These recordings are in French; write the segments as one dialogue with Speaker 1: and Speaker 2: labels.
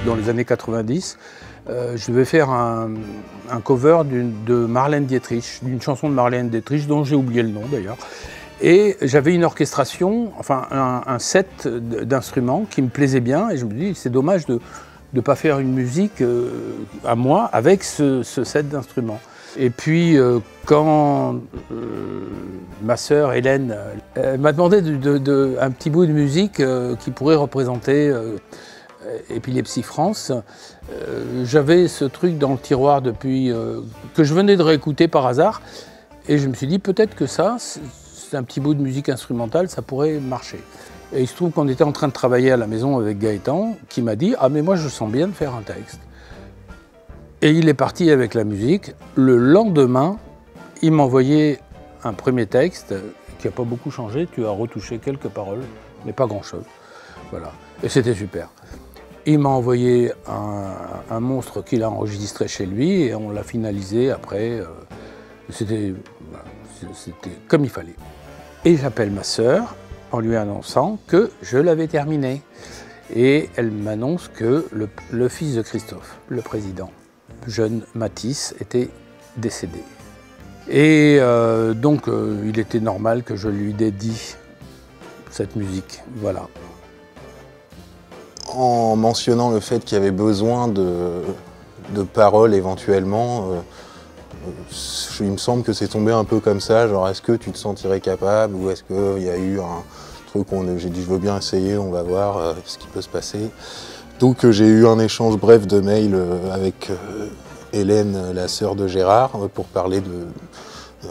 Speaker 1: dans les années 90, je devais faire un cover de Marlène Dietrich, d'une chanson de Marlène Dietrich dont j'ai oublié le nom d'ailleurs. Et j'avais une orchestration, enfin un set d'instruments qui me plaisait bien et je me dis c'est dommage de ne pas faire une musique à moi avec ce set d'instruments. Et puis quand ma sœur Hélène m'a demandé un petit bout de musique qui pourrait représenter Épilepsie France, j'avais ce truc dans le tiroir depuis que je venais de réécouter par hasard et je me suis dit peut-être que ça, c'est un petit bout de musique instrumentale, ça pourrait marcher. Et il se trouve qu'on était en train de travailler à la maison avec Gaëtan qui m'a dit « Ah mais moi je sens bien de faire un texte ». Et il est parti avec la musique. Le lendemain, il m'a envoyé un premier texte qui n'a pas beaucoup changé. Tu as retouché quelques paroles, mais pas grand-chose. Voilà. Et c'était super. Il m'a envoyé un monstre qu'il a enregistré chez lui et on l'a finalisé après. C'était comme il fallait. Et j'appelle ma sœur en lui annonçant que je l'avais terminé. Et elle m'annonce que le fils de Christophe, le président, jeune Matisse, était décédé. Et donc il était normal que je lui dédie cette musique. Voilà.
Speaker 2: En mentionnant le fait qu'il y avait besoin de paroles éventuellement, il me semble que c'est tombé un peu comme ça, genre est-ce que tu te sentirais capable ou est-ce qu'il y a eu un truc où j'ai dit je veux bien essayer, on va voir ce qui peut se passer. Donc j'ai eu un échange bref de mails avec Hélène, la sœur de Gérard, pour parler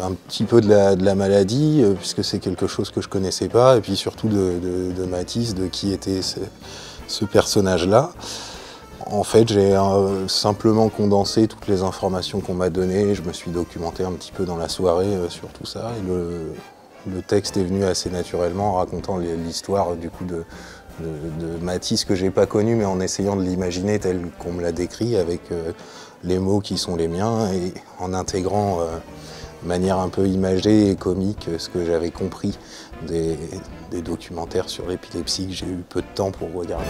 Speaker 2: un petit peu de la maladie, puisque c'est quelque chose que je connaissais pas, et puis surtout de Matisse, de qui était ce personnage-là. En fait, j'ai simplement condensé toutes les informations qu'on m'a données, je me suis documenté un petit peu dans la soirée sur tout ça, et le texte est venu assez naturellement en racontant l'histoire du coup de Matisse que j'ai pas connu, mais en essayant de l'imaginer tel qu'on me l'a décrit, avec les mots qui sont les miens, et en intégrant de manière un peu imagée et comique ce que j'avais compris des documentaires sur l'épilepsie que j'ai eu peu de temps pour regarder.